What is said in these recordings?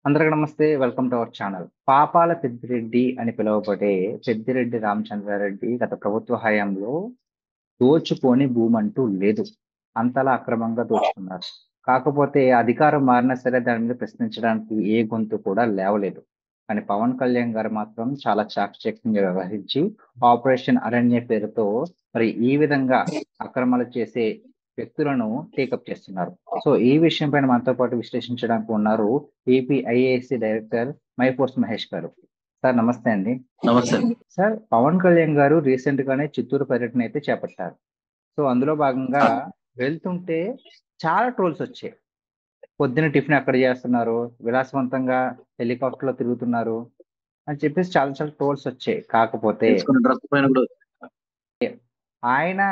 అందరికి నమస్తే. Welcome to our channel. పాపాల పెద్దిరెడ్డి అని పిలువబడే పెద్దిరెడ్డి రామచంద్రారెడ్డి గత ప్రభుత్వ హయాంలో దోచుకోని భూమంటూ లేదు. అంతలా అక్రమంగా దోచుకున్నారు. కాకపోతే అధికారం మారినా సరే దాని మీద ప్రశ్నించడానికి ఏ గొంతు కూడా లేవలేదు. కానీ పవన్ కళ్యాణ్ గారు మాత్రం చాలా చాకచక్యంగా వ్యవహరించి ఆపరేషన్ అరణ్య పేరుతో మరి ఈ విధంగా అక్రమాలు చేసే వ్యక్తులను టేకప్ చేస్తున్నారు. సో ఈ విషయం పైన మనతో పాటు విశ్లేషించడానికి ఉన్నారు ఏపీ ఐఏఎస్సీ డైరెక్టర్ మైఫోర్స్ మహేష్ గారు. సార్ నమస్తే అండి. నమస్తే. సార్, పవన్ కళ్యాణ్ గారు రీసెంట్ గానే చిత్తూరు పర్యటన అయితే చేపట్టారు. సో అందులో భాగంగా ఆ! వెళ్తుంటే చాలా ట్రోల్స్ వచ్చాయి. పొద్దున టిఫిన్ ఎక్కడ చేస్తున్నారు, విలాసవంతంగా హెలికాప్టర్ లో తిరుగుతున్నారు అని చెప్పేసి చాలా చాలా ట్రోల్స్ వచ్చాయి. కాకపోతే వేసుకున్న డ్రెస్ పైన కూడా ఆయన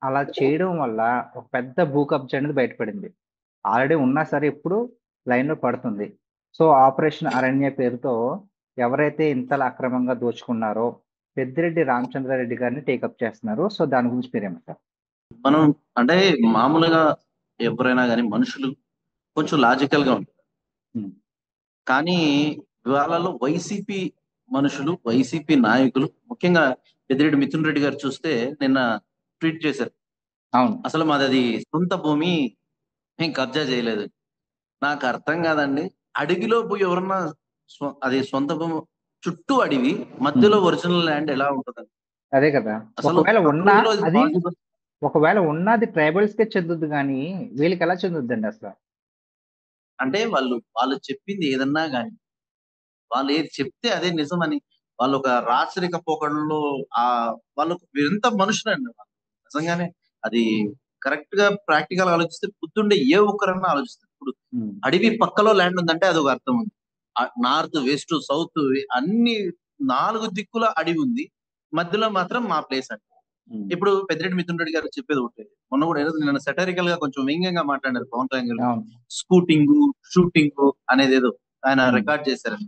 అలా చేయడం వల్ల ఒక పెద్ద భూ కబ్జా అనేది బయటపడింది. ఆల్రెడీ ఉన్నా సరే ఇప్పుడు లైన్ లో పడుతుంది. సో ఆపరేషన్ అరణ్య పేరుతో ఎవరైతే ఇంతలా అక్రమంగా దోచుకున్నారో పెద్దిరెడ్డి రామచంద్రారెడ్డి గారిని టేకప్ చేస్తున్నారు. సో దాని గురించి మీరేమంటారు? మనం అంటే మామూలుగా ఎవరైనా గాని మనుషులు కొంచెం లాజికల్ గా ఉంటారు. ఉమ్, కానీ వాళ్ళలో వైసీపీ మనుషులు, వైసీపీ నాయకులు ముఖ్యంగా పెద్దిరెడ్డి మిథున్ రెడ్డి గారు చూస్తే నిన్న ట్వీట్ చేశారు. అవును. అసలు మాది సొంత భూమి, మేము కబ్జా చేయలేదు. నాకు అర్థం కాదండి. అడవిలో పోయి ఎవరన్నా అది సొంత భూమి, చుట్టూ అడవి, ఉమ్, మధ్యలో ఒరిజినల్ ల్యాండ్ ఎలా ఉంటుందండి? అదే కదా. అసలు ఒకవేళ ఉన్నా ప్రకృతిలో ఇది అది పాసిబుల్. ఒకవేళ ఉన్నది ట్రైబల్స్ కే చెందుద్ది కానీ వీళ్ళకి ఎలా చెందుద్దండి అసలు? అంటే వాళ్ళు చెప్పింది ఏదన్నా గాని, వాళ్ళు ఏది చెప్తే అదే నిజమని, వాళ్ళు ఒక రాచరిక పోకడలో ఆ వాళ్ళు ఎంత మనుషులండి వాళ్ళు. నిజంగానే అది కరెక్ట్ గా ప్రాక్టికల్ ఆలోచిస్తే బుద్ధుండే ఏ ఒక్కరన్నా ఆలోచిస్తారు. ఇప్పుడు ఉమ్, అడవి పక్కలో ల్యాండ్ ఉందంటే అది ఒక అర్థం ఉంది. నార్త్, వెస్ట్, సౌత్ అన్ని 4 దిక్కుల అడవి ఉంది. మధ్యలో మాత్రం మా ప్లేస్ అండి. ఉమ్, ఇప్పుడు పెద్దిరెడ్డి మిథున్ రెడ్డి గారు చెప్పేది ఒకటే. మొన్న కూడా ఏదో నిన్న సెటరికల్ గా కొంచెం వ్యంగ్యంగా మాట్లాడారు పవన్ కళ్యాణ్ గారు. అవును. స్కూటింగ్, షూటింగ్ అనేది ఏదో ఆయన ఉమ్, రికార్డ్ చేశారు.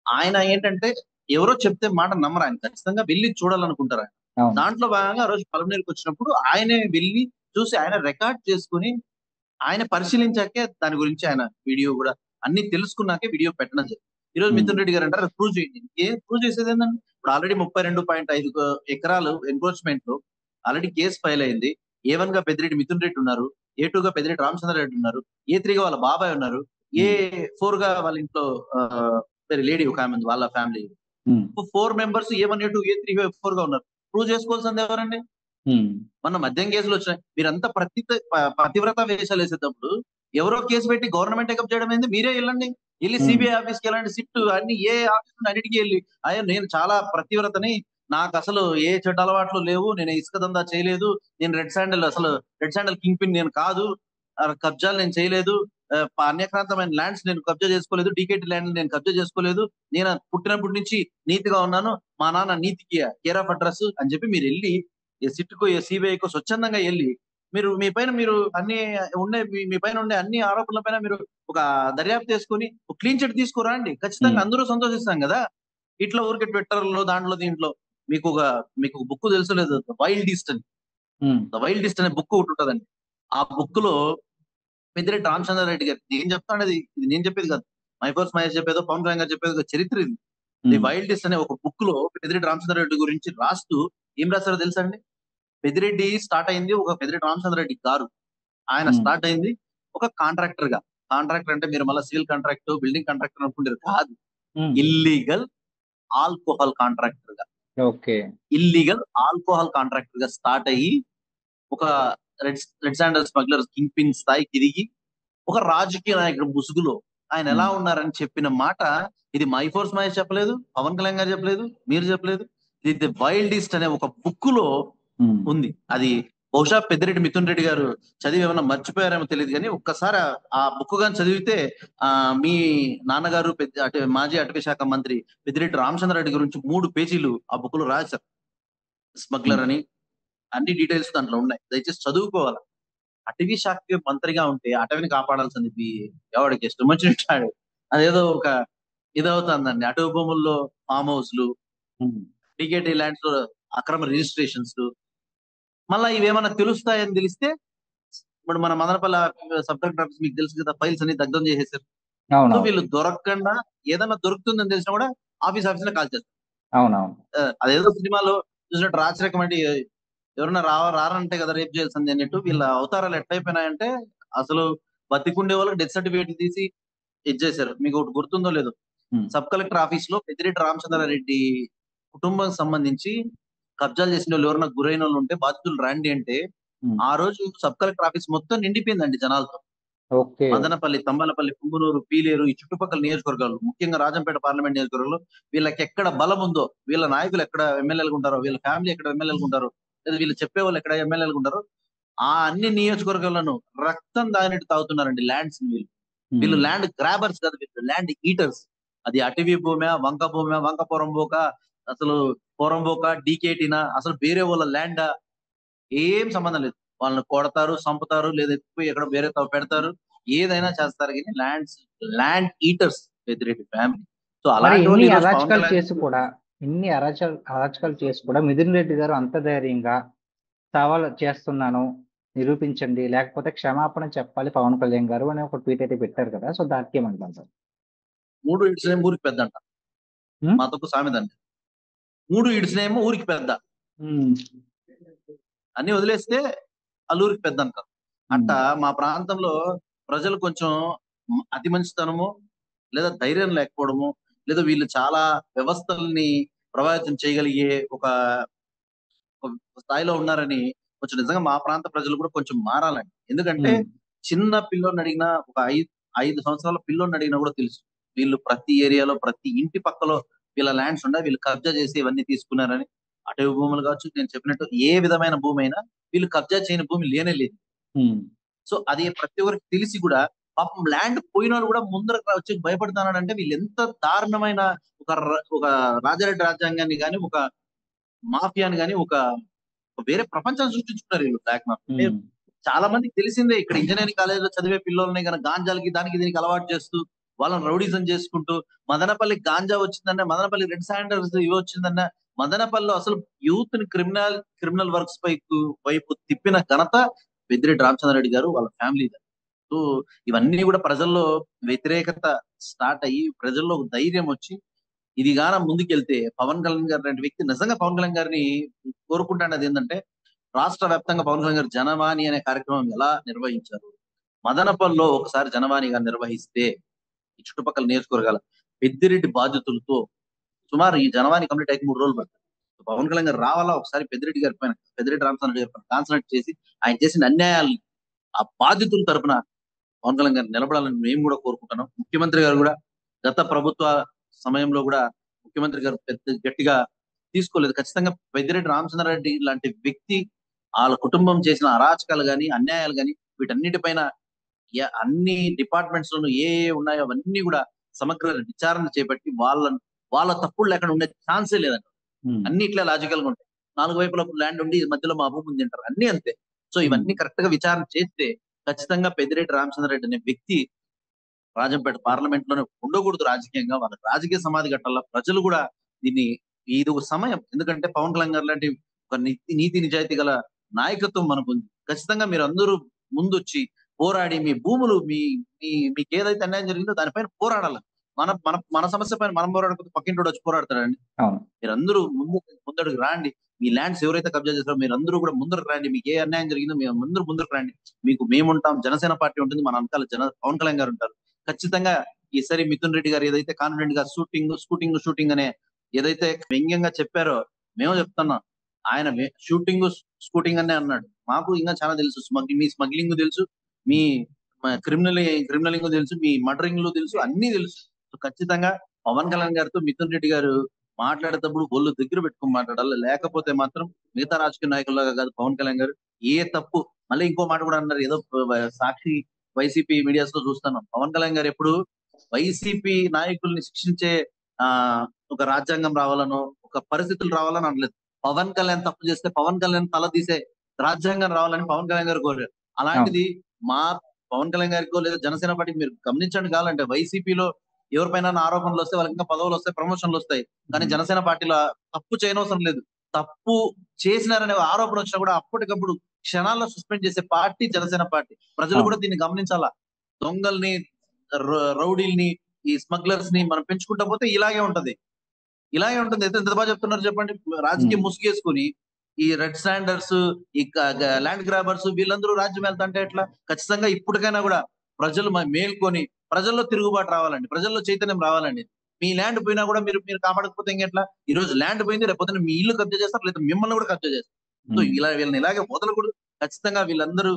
ఆయన ఏంటంటే ఎవరో చెప్తే మాట నమ్మరు, ఆయన ఖచ్చితంగా వెళ్ళి చూడాలనుకుంటారు ఆయన. అవును. దాంట్లో భాగంగా ఆ రోజు పలమనేరుకి వచ్చినప్పుడు ఆయనే వెళ్ళి చూసి ఆయన రికార్డ్ చేసుకుని ఆయన పరిశీలించాకే దాని గురించి ఆయన వీడియో కూడా అన్ని తెలుసుకున్నాకే వీడియో పెట్టడం జరిగింది. ఈ రోజు ఉమ్, మిథున్ రెడ్డి గారు అంటారు ప్రూవ్ చేయండి. ఏం ప్రూవ్ చేసేది ఏంటంటే ఇప్పుడు ఆల్రెడీ 32.5 ఎకరాలు ఎన్క్రోచ్మెంట్ లో ఆల్రెడీ కేసు ఫైల్ అయింది. ఏ1 గా పెద్దిరెడ్డి మిథున్ రెడ్డి ఉన్నారు, ఏ2 గా పెద్దిరెడ్డి రామచంద్రారెడ్డి ఉన్నారు, ఏ3 గా వాళ్ళ బాబాయ్ ఉన్నారు, ఉమ్, ఏ4 గా వాళ్ళ ఇంట్లో లేడీ ఒక ఆమె ఉంది, వాళ్ళ ఫ్యామిలీ. ఉమ్, 4 మెంబర్స్ ఏ1, ఏ2, ఏ3, ఏ4 గా ఉన్నారు. ప్రూవ్ చేసుకోవాల్సింది ఎవరండి? ఉమ్, మొన్న మద్యం కేసులు వచ్చినాయి. మీరంతా పతివ్రత వేషాలు వేసేటప్పుడు ఎవరో కేసు పెట్టి గవర్నమెంట్ టేకప్ చేయడం ఏంది? మీరే వెళ్ళండి, వెళ్ళి ఉమ్, సిబిఐ ఆఫీస్కి వెళ్ళండి, సిట్ అన్ని ఏ ఆఫీస్ అన్నిటికీ వెళ్ళి అయ్యా నేను చాలా ప్రతివ్రతని, నాకు అసలు ఏ చెడ్డ అలవాట్లు లేవు, నేను ఇసుక దందా చేయలేదు, నేను రెడ్ శాండల్ కింగ్ పిన్ నేను కాదు, కబ్జాలు నేను చేయలేదు, అన్యక్రాంతమైన ల్యాండ్స్ నేను కబ్జా చేసుకోలేదు, డీకేటీ ల్యాండ్ నేను కబ్జా చేసుకోలేదు, నేను పుట్టినప్పటి నుంచి నీతిగా ఉన్నాను, మా నాన్న నీతికి కేర్ ఆఫ్ అడ్రస్ అని చెప్పి మీరు వెళ్ళి ఏ సిట్కో ఏ సిబిఐకో స్వచ్ఛందంగా వెళ్ళి మీరు మీ పైన అన్ని ఉండే మీ పైన ఉండే అన్ని ఆరోపణల పైన మీరు ఒక దర్యాప్తు చేసుకుని ఒక క్లీన్ చిట్ తీసుకురా అండి. ఖచ్చితంగా ఉమ్, అందరూ సంతోషిస్తాం కదా. ఇట్లా ఊరికే ట్విట్టర్లో దాంట్లో దీంట్లో మీకు ఒక బుక్ తెలుసు లేదు, వైల్డ్ ఈస్ట్ అని. ఉమ్, ద వైల్డ్ ఈస్ట్ అనే బుక్ ఒకటి ఉంటుందండి. ఆ బుక్ లో పెద్దిరెడ్డి రామచంద్రారెడ్డి గారు నేను చెప్తాను, ఇది నేను చెప్పేది కాదు, మైఫోర్స్ మహేష్ చెప్పేదో పవన్ కళ్యాణ్ గారు చెప్పేదో కాదు, చరిత్ర ఇది. ది ఉమ్, వైల్డ్ ఈస్ట్ అనే ఒక బుక్ లో పెద్దిరెడ్డి రామచంద్రారెడ్డి గురించి రాస్తూ ఏం రాస్తారో తెలుసా అండి? పెద్దిరెడ్డి స్టార్ట్ అయింది ఒక పెద్దిరెడ్డి రామచంద్రరెడ్డి గారు. ఆయన ఉమ్, స్టార్ట్ అయింది ఒక కాంట్రాక్టర్ గా. కాంట్రాక్టర్ అంటే మీరు మళ్ళీ సివిల్ కాంట్రాక్ట్, బిల్డింగ్ కాంట్రాక్టర్ అనుకుంటారు, కాదు. ఉమ్. ఇల్లీగల్ ఆల్కహాల్ కాంట్రాక్టర్ గా, ఓకే. ఇల్లీగల్ ఆల్కహాల్ కాంట్రాక్టర్ గా స్టార్ట్ అయ్యి ఒక red red sandal smuggler king pin స్థాయికి ఎదిగి ఒక రాజకీయ నాయకుడు ముసుగులో ఆయన ఎలా ఉమ్, ఉన్నారని చెప్పిన మాట ఇది మై ఫోర్స్ మహేష్ చెప్పలేదు, పవన్ కళ్యాణ్ గారు చెప్పలేదు, మీరు చెప్పలేదు. ఇది ది వైల్డ్ ఈస్ట్ అనే ఒక బుక్ లో ఉమ్. ఉంది. అది బహుశా పెద్దిరెడ్డి మిథున్ రెడ్డి గారు చదివి ఏమైనా మర్చిపోయారేమో తెలియదు కానీ ఒక్కసారి ఆ బుక్ గాని చదివితే ఆ మీ నాన్నగారు మాజీ అటవీ శాఖ మంత్రి పెద్దిరెడ్డి రామచంద్రారెడ్డి గురించి 3 పేజీలు ఆ బుక్ లో రాశారు. స్మగ్లర్ ఉమ్. అని అన్ని డీటెయిల్స్ దాంట్లో ఉన్నాయి, దయచేసి చదువుకోవాలి. అటవీ శాఖకి మంత్రిగా ఉంటే అటవీని కాపాడాల్సింది ఎవడికి ఇష్టం వచ్చినట్టు అదేదో ఒక ఇదవుతుందండి. అటవీ భూముల్లో ఫామ్ హౌస్లు, ఉమ్. టికెట్ ల్యాండ్స్ లో అక్రమ రిజిస్ట్రేషన్స్, మళ్ళీ ఇవేమన్నా తెలుస్తాయని తెలిస్తే ఇప్పుడు మన మదనపల్లి సబ్ కలెక్టర్ ఆఫీస్ మీకు తెలుసు కదా, ఫైల్స్ అన్ని దగ్ధం చేసేసారు. సో అవునవును. వీళ్ళు దొరకకుండా ఏదైనా దొరుకుతుందని తెలిసినా కూడా ఆఫీస్ లో కాల్ చేస్తారు. అవునవును. అదేదో సినిమాలో చూసినట్టు రాచరికం అంటే ఎవరన్నా రారంటే కదా రేపు చేయాల్సింది అన్నట్టు వీళ్ళ అవతారాలు ఎట్లయిపోయినాయంటే అసలు బతికుండే వాళ్ళకి డెత్ సర్టిఫికేట్ తీసి ఇచ్చేసారు. మీకు ఒకటి గుర్తుందో లేదో, ఉమ్, సబ్ కలెక్టర్ ఆఫీస్ లో పెద్దిరెడ్డి రామచంద్రారెడ్డి కుటుంబం సంబంధించి కబ్జాలు చేసిన వాళ్ళు ఎవరైనా గురైన వాళ్ళు ఉంటే బాధితులు రండి అంటే ఉమ్. ఆ రోజు సబ్ కలెక్టర్ ఆఫీస్ మొత్తం నిండిపోయిందండి జనాలతో. ఓకే. మదనపల్లి, తంబలపల్లి, పుంగనూరు, పీలేరు ఈ చుట్టుపక్కల నియోజకవర్గాలు, ముఖ్యంగా రాజంపేట పార్లమెంట్ నియోజకవర్గంలో వీళ్ళకి ఎక్కడ బలం ఉందో, వీళ్ళ నాయకులు ఎక్కడ ఎమ్మెల్యేలు ఉంటారో, వీళ్ళ ఫ్యామిలీ ఎక్కడ ఎమ్మెల్యేలు ఉంటారో, లేదా వీళ్ళు చెప్పే వాళ్ళు ఎక్కడ ఎమ్మెల్యేలు ఉంటారో ఆ అన్ని నియోజకవర్గాలను రక్తం దాగినట్టు తాగుతున్నారండి ల్యాండ్స్ వీళ్ళు. వీళ్ళు ఉమ్, ల్యాండ్ గ్రాబర్స్ కాదు, వీళ్ళు ల్యాండ్ ఈటర్స్. అది అటవీ భూమి, వంక భూమి, వంక పొరంబోక, అసలు పొరంబోక డీకేటినా, అసలు వేరే వాళ్ళ ల్యాండ్ ఏం సంబంధం లేదు. వాళ్ళని కొడతారు, చంపుతారు, లేదా ఎత్తుకుపోయి ఎక్కడ వేరే పెడతారు, ఏదైనా చేస్తారు. కానీ land eaters Peddireddy family. So మరి అలాంటి వాళ్ళు ఎన్ని ఈ రోజు పవన్ అరాచకాలు కళ్యాణ్ చేసి కూడా ఇన్ని అరాచకాలు చేసి కూడా మిథున్ రెడ్డి గారు అంత ధైర్యంగా సవాల్ చేస్తున్నాను, నిరూపించండి, లేకపోతే క్షమాపణ చెప్పాలి పవన్ కళ్యాణ్ గారు అని ఒక ట్వీట్ అయితే పెట్టారు కదా, సో దానికి ఏమంటారు? మూడు ఇడిసినేమో ఊరికి పెద్ద అంట. ఉమ్, మా తప్పు సామెత అండి. మూడు ఇడిసినేమో ఊరికి పెద్ద. ఉమ్, అన్ని వదిలేస్తే అల్లూరికి పెద్ద అంటారు. అట్ట ఉమ్, మా ప్రాంతంలో ప్రజలు కొంచెం అతి మంచితనము, లేదా ధైర్యం లేకపోవడము, లేదా వీళ్ళు చాలా వ్యవస్థల్ని ప్రభావితం చేయగలిగే ఒక స్థాయిలో ఉన్నారని కొంచెం నిజంగా మా ప్రాంత ప్రజలు కూడా కొంచెం మారాలండి. ఎందుకంటే ఉమ్, చిన్న పిల్లోని అడిగినా, ఒక 5 సంవత్సరాల పిల్లోని అడిగినా కూడా తెలుసు వీళ్ళు ప్రతి ఏరియాలో ప్రతి ఇంటి పక్కలో వీళ్ళ ల్యాండ్స్ ఉండే వీళ్ళు కబ్జా చేసి ఇవన్నీ తీసుకున్నారని. అటవీ భూములు కావచ్చు, నేను చెప్పినట్టు ఏ విధమైన భూమి అయినా వీళ్ళు కబ్జా చేయని భూమి లేనే లేదు. ఉమ్, సో అది ప్రతి ఒక్కరికి తెలిసి కూడా పాపం ల్యాండ్ పోయిన వాళ్ళు కూడా ముందర వచ్చి భయపడుతున్నాడంటే వీళ్ళు ఎంత దారుణమైన ఒక రాజారెడ్డి రాజ్యాంగాన్ని గాని, ఒక మాఫియాని గాని, ఒక వేరే ప్రపంచాన్ని సృష్టించుకున్నారు వీళ్ళు బ్లాక్ మాఫియా. ఉమ్, చాలా మందికి తెలిసిందే, ఇక్కడ ఇంజనీరింగ్ కాలేజ్ లో చదివే పిల్లల్ని కనుక గాంజాలకి దానికి దీనికి అలవాటు చేస్తూ వాళ్ళని రౌడీజం చేసుకుంటూ, మదనపల్లి గాంజా వచ్చిందన్న, మదనపల్లి రెడ్ శాండర్స్ ఇవి వచ్చిందన్న, మదనపల్లిలో అసలు యూత్ ని క్రిమినల్ వర్క్స్ వైపు తిప్పిన ఘనత పెద్దిరెడ్డి రామచంద్రారెడ్డి గారు వాళ్ళ ఫ్యామిలీ. సో ఇవన్నీ కూడా ప్రజల్లో వ్యతిరేకత స్టార్ట్ అయ్యి ప్రజల్లో ఒక ధైర్యం వచ్చి ఇది గాన ముందుకెళ్తే పవన్ కళ్యాణ్ గారు లాంటి వ్యక్తి, నిజంగా పవన్ కళ్యాణ్ గారిని కోరుకుంటానది ఏంటంటే రాష్ట్ర వ్యాప్తంగా పవన్ కళ్యాణ్ గారు జనవాణి అనే కార్యక్రమం ఎలా నిర్వహించారు, మదనపల్లిలో ఒకసారి జనవాణి గారు నిర్వహిస్తే ఈ చుట్టుపక్కల నియోజకవర్గాల పెద్దిరెడ్డి బాధితులతో సుమారు ఈ జనవాణి కంప్లీట్ అయితే 3 రోజులు పడుతుంది. సో పవన్ కళ్యాణ్ గారు రావాలా, ఒకసారి పెద్దిరెడ్డి గారి పైన, పెద్దిరెడ్డి రామచంద్ర గారి పైన కాన్సన్ట్రేట్ చేసి ఆయన చేసిన అన్యాయాలు ఆ బాధితుల తరపున పవన్ కళ్యాణ్ గారు నిలబడాలని మేము కూడా కోరుకుంటున్నాం. ముఖ్యమంత్రి గారు కూడా గత ప్రభుత్వ సమయంలో కూడా ముఖ్యమంత్రి గారు పెద్ద గట్టిగా తీసుకోలేదు. ఖచ్చితంగా పెద్దిరెడ్డి రామచంద్రారెడ్డి లాంటి వ్యక్తి వాళ్ళ కుటుంబం చేసిన అరాచకాలు గాని, అన్యాయాలు గాని, వీటన్నిటిపైన అన్ని డిపార్ట్మెంట్స్ లోనూ ఏ ఉన్నాయో అవన్నీ కూడా సమగ్ర విచారణ చేపట్టి వాళ్ళ తప్పులు లేకుండా ఉండే ఛాన్సే లేదండి. ఉమ్, అన్ని ఇట్లా లాజికల్ గా ఉంటాయి. 4 వైపుల ల్యాండ్ ఉండి మధ్యలో మా భూమి ఉంది అంటారు, అన్ని అంతే. సో ఉమ్, ఇవన్నీ కరెక్ట్ గా విచారణ చేస్తే ఖచ్చితంగా పెద్దిరెడ్డి రామచంద్రారెడ్డి అనే వ్యక్తి రాజంపేట పార్లమెంట్ లోనే ఉండకూడదు రాజకీయంగా, వాళ్ళకి రాజకీయ సమాధి కట్టాల. ప్రజలు కూడా దీన్ని, ఇది ఒక సమయం. ఎందుకంటే పవన్ కళ్యాణ్ గారు లాంటి ఒక నీతి నిజాయితీ గల నాయకత్వం మనకు ఉంది. ఖచ్చితంగా మీరు అందరూ ముందొచ్చి పోరాడి మీ భూములు మీకు ఏదైతే అన్యాయం జరిగిందో దానిపైన పోరాడాలి. మన మన మన సమస్య పైన మనం పోరాడకపోతే పక్కింటోడు వచ్చి పోరాడతాడండి. అవును. మీరందరూ ముందడుగు రాండి. మీ ల్యాండ్స్ ఎవరైతే కబ్జా చేస్తారో మీరందరూ కూడా ముందరకు రండి. మీకు ఏ అన్యాయం జరిగిందో మేము అందరూ ముందరకు రండి. మీకు మేముంటాం, జనసేన పార్టీ ఉంటుంది, మన అంతాల పవన్ కళ్యాణ్ గారు ఉంటారు. ఖచ్చితంగా ఈసారి మిథున్ రెడ్డి గారు ఏదైతే కాన్ఫిడెంట్ గా షూటింగ్ అనే ఏదైతే వ్యంగ్యంగా చెప్పారో మేము చెప్తున్నాం. ఆయన షూటింగ్ స్కూటింగ్ అనే అన్నాడు. మాకు ఇంకా చాలా తెలుసు, మీ స్మగ్లింగ్ తెలుసు, మీ క్రిమినలింగ్ తెలుసు, మీ మర్డరింగ్ తెలుసు, అన్ని తెలుసు. సో ఖచ్చితంగా పవన్ కళ్యాణ్ గారితో మిథున్ రెడ్డి గారు మాట్లాడేటప్పుడు ఒళ్ళు దగ్గర పెట్టుకుని మాట్లాడాలి. లేకపోతే మాత్రం మిగతా రాజకీయ నాయకుల్లాగా కాదు పవన్ కళ్యాణ్ గారు ఏ తప్పు. మళ్ళీ ఇంకో మాట కూడా అన్నారు, ఏదో సాక్షి వైసీపీ మీడియాస్ లో చూస్తున్నాం, పవన్ కళ్యాణ్ గారు ఎప్పుడు వైసీపీ నాయకుల్ని శిక్షించే ఆ ఒక రాజ్యాంగం రావాలనో ఒక పరిస్థితులు రావాలని అనలేదు. పవన్ కళ్యాణ్ తప్పు చేస్తే పవన్ కళ్యాణ్ తల తీసే రాజ్యాంగం రావాలని పవన్ కళ్యాణ్ గారు కోరారు. అవును. అలాంటిది మా పవన్ కళ్యాణ్ గారికో లేదా జనసేన పార్టీకి మీరు గమనించండి, కావాలంటే వైసీపీలో ఎవరిపైన ఆరోపణలు వస్తే వాళ్ళకి ఇంకా పదవులు వస్తాయి, ప్రమోషన్లు వస్తాయి. కానీ ఉమ్, జనసేన పార్టీలో తప్పు చేయనవసరం లేదు. తప్పు చేసినారనే ఆరోపణ వచ్చినా కూడా అప్పటికప్పుడు క్షణాల్లో సస్పెండ్ చేసే పార్టీ జనసేన పార్టీ. ప్రజలు అవును. కూడా దీన్ని గమనించాలా. దొంగల్ని రౌడీల్ని, ఈ స్మగ్లర్స్ ని మనం పెంచుకుంటా పోతే ఇలాగే ఉంటది. ఎంత బాగా చెప్తున్నారు చెప్పండి. రాజకీయ ముసుగేసుకుని ఈ రెడ్ స్టాండర్స్, ఈ ల్యాండ్ గ్రాబర్స్ వీళ్ళందరూ రాజ్యం వెళ్తాంటే ఎట్లా? ఖచ్చితంగా ఇప్పటికైనా కూడా ప్రజలు మేల్కొని ప్రజల్లో తిరుగుబాటు రావాలండి, ప్రజల్లో చైతన్యం రావాలండి. మీ ల్యాండ్ పోయినా కూడా మీరు మీరు కాపాడకపోతే ఇంకెట్లా? ఈ రోజు ల్యాండ్ పోయింది, రేపు పొద్దున్న మీ ఇల్లు కబ్జా చేస్తారు, లేదా మిమ్మల్ని కూడా కబ్జా చేస్తారు. సో ఇలా వీళ్ళని ఇలాగే వదలకూడదు. ఖచ్చితంగా వీళ్ళందరూ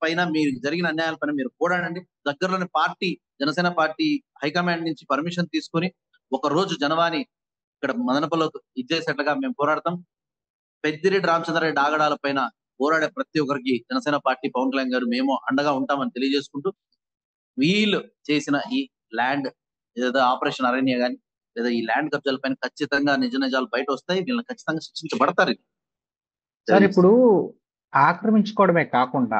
పైన మీరు జరిగిన అన్యాయాల పైన మీరు పోరాడండి. దగ్గరలోని పార్టీ, జనసేన పార్టీ హైకమాండ్ నుంచి పర్మిషన్ తీసుకొని ఒక రోజు జనవాణి ఇక్కడ మదనపల్లిలో ఇచ్చేసేట్లుగా మేము పోరాడతాం. పెద్దిరెడ్డి రామచంద్రారెడ్డి ఆగడాల పైన పోరాడే ప్రతి ఒక్కరికి జనసేన పార్టీ, పవన్ కళ్యాణ్ గారు మేము అండగా ఉంటామని తెలియజేసుకుంటూ, వీళ్ళు చేసిన ఈ ల్యాండ్ ఏదో ఆపరేషన్ అరణ్య గాని, లేదా ఈ ల్యాండ్ కబ్జాల పైన ఖచ్చితంగా నిజ నిజాలు బయట వస్తాయి. వీళ్ళని ఖచ్చితంగా శిక్షించబడతారు. సార్, ఇప్పుడు ఆక్రమించుకోవడమే కాకుండా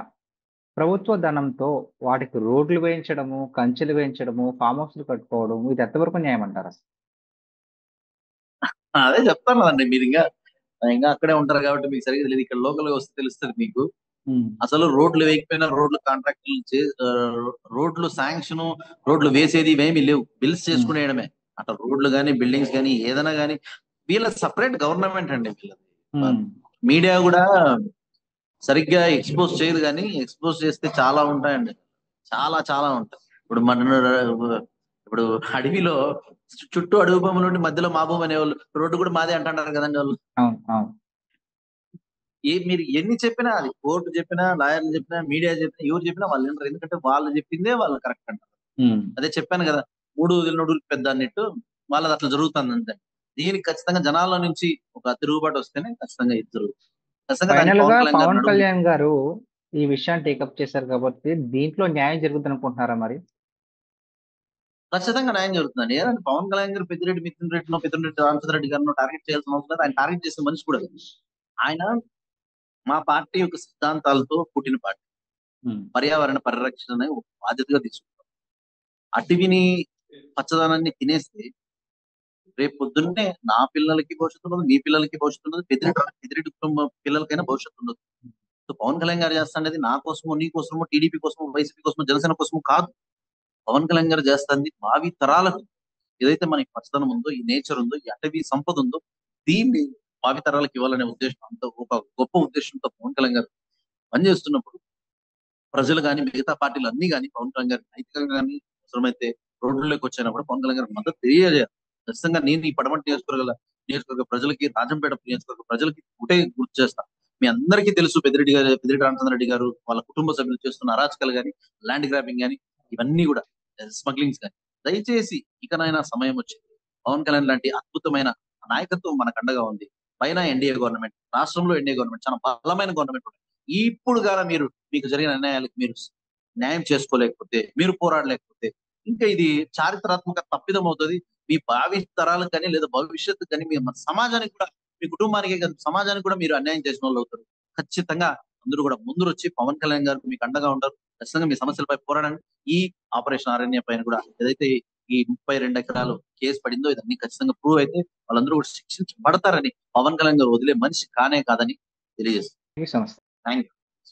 ప్రభుత్వ ధనంతో వాటికి రోడ్లు వేయించడము, కంచెలు వేయించడము, ఫామ్ హౌస్లు కట్టుకోవడం, ఇది ఎంతవరకు న్యాయం అంటారా? అదే చెప్తాను కదండి. మీరు ఇంకా అక్కడే ఉంటారు కాబట్టి మీకు సరిగ్గా తెలియదు. ఇక్కడ లోకల్ గా వస్తే తెలుస్తుంది మీకు. అసలు రోడ్లు వేయకపోయినా రోడ్లు కాంట్రాక్టులు రోడ్లు శాంక్షన్, రోడ్లు వేసేది ఇవేమీ లేవు. బిల్స్ చేసుకునేయడమే. అట్లా రోడ్లు గానీ, బిల్డింగ్స్ గానీ, ఏదైనా గానీ వీళ్ళ సపరేట్ గవర్నమెంట్ అండి. వీళ్ళది మీడియా కూడా సరిగ్గా ఎక్స్పోజ్ చేయదు, కానీ ఎక్స్పోజ్ చేస్తే చాలా ఉంటాయండి. చాలా చాలా ఉంటాయి. ఇప్పుడు అడవిలో చుట్టూ అడుగు భూములు నుండి మధ్యలో మా భూమి అనేవాళ్ళు, రోడ్డు కూడా మాదే అంటున్నారు కదండి వాళ్ళు. మీరు ఎన్ని చెప్పినా, అది కోర్టు చెప్పినా, లాయర్లు చెప్పినా, మీడియా చెప్పినా, ఎవరు చెప్పినా వాళ్ళు వినరు. ఎందుకంటే వాళ్ళు చెప్పిందే వాళ్ళు కరెక్ట్ అంటారు. అదే చెప్పాను కదా, 3 వదిలినోడు పెద్ద అన్నట్టు వాళ్ళది అట్లా జరుగుతుంది అంతే. దీనికి ఖచ్చితంగా జనాల నుంచి ఒక తిరుగుబాటు వస్తేనే ఖచ్చితంగా ఇది జరుగుతుంది. ఫైనల్ గా పవన్ కళ్యాణ్ గారు ఈ విషయాన్ని టేకప్ చేశారు కాబట్టి దీంట్లో న్యాయం జరుగుతుంది అనుకుంటున్నారా? మరి ఖచ్చితంగా న్యాయం జరుగుతుందండి. ఏదంటే పవన్ కళ్యాణ్ గారు పెద్దిరెడ్డి మిథున్ రెడ్డి రామచంద్రరెడ్డి గారిని టార్గెట్ చేయాల్సిన అవసరం లేదు. ఆయన టార్గెట్ చేసే మనిషి కూడా ఆయన మా పార్టీ యొక్క సిద్ధాంతాలతో పుట్టిన పార్టీ. పర్యావరణ పరిరక్షణ బాధ్యతగా తీసుకుంటాం. అటవీని, పచ్చదనాన్ని తినేస్తే రేపు పొద్దున్నే నా పిల్లలకి భవిష్యత్తు ఉండదు, మీ పిల్లలకి భవిష్యత్తు ఉండదు, పెద్దిరెడ్డి కుటుంబ పిల్లలకైనా భవిష్యత్తు ఉండదు. సో పవన్ కళ్యాణ్ గారు చేస్తాండేది నా కోసమో, నీ కోసమో, టీడీపీ కోసమో, వైసీపీ కోసమో, జనసేన కోసమో కాదు. పవన్ కళ్యాణ్ గారు చేస్తుంది భావి తరాలకు ఏదైతే మనకి పచ్చదనం ఉందో, ఈ నేచర్ ఉందో, ఈ అటవీ సంపద ఉందో, దీన్ని భావి తరాలకు ఇవ్వాలనే ఉద్దేశం, అంత ఒక గొప్ప ఉద్దేశంతో పవన్ కళ్యాణ్ గారు పనిచేస్తున్నప్పుడు ప్రజలు కానీ, మిగతా పార్టీలు అన్ని కానీ పవన్ కళ్యాణ్ గారు నైతికంగా కానీ, అవసరమైతే రోడ్లలోకి వచ్చినా కూడా పవన్ కళ్యాణ్ గారికి మద్దతు తెలియజేయాలి. ఖచ్చితంగా నేను ఈ పడమటి నియోజకవర్గ ప్రజలకి, రాజంపేట నియోజకవర్గ ప్రజలకి ఒకటే గుర్తు చేస్తా. మీ అందరికీ తెలుసు పెద్దిరెడ్డి రామచంద్రరెడ్డి గారు వాళ్ళ కుటుంబ సభ్యులు చేస్తున్న అరాచకాలు కానీ, ల్యాండ్ గ్రాబింగ్ కానీ, ఇవన్నీ కూడా స్మగ్లింగ్స్ కానీ. దయచేసి ఇకనైనా సమయం వచ్చింది. పవన్ కళ్యాణ్ లాంటి అద్భుతమైన నాయకత్వం మనకు అండగా ఉంది. పైన ఎన్డీఏ గవర్నమెంట్, రాష్ట్రంలో ఎన్డీఏ గవర్నమెంట్ చాలా బలమైన గవర్నమెంట్ ఉంది. ఇప్పుడు గాన మీకు జరిగిన అన్యాయాలకు మీరు న్యాయం చేసుకోలేకపోతే, మీరు పోరాడలేకపోతే ఇంకా ఇది చారిత్రాత్మక తప్పిదం అవుతుంది. మీ భావి తరాలకు కానీ, లేదా భవిష్యత్తు కానీ, మీ సమాజానికి కూడా, మీ కుటుంబానికి కానీ, సమాజానికి కూడా మీరు అన్యాయం చేసిన వాళ్ళు అవుతారు. ఖచ్చితంగా అందరూ కూడా ముందు వచ్చి పవన్ కళ్యాణ్ గారు మీకు అండగా ఉంటారు. ఖచ్చితంగా మీ సమస్యలపై పోరాడండి. ఈ ఆపరేషన్ అరణ్య పైన కూడా ఏదైతే ఈ 32 ఎకరాలు కేసు పడిందో ఇదన్నీ ఖచ్చితంగా ప్రూవ్ అయితే వాళ్ళందరూ కూడా శిక్షించబడతారని, పవన్ కళ్యాణ్ గారు వదిలే మనిషి కానే కాదని తెలియజేస్తారు. Thank you.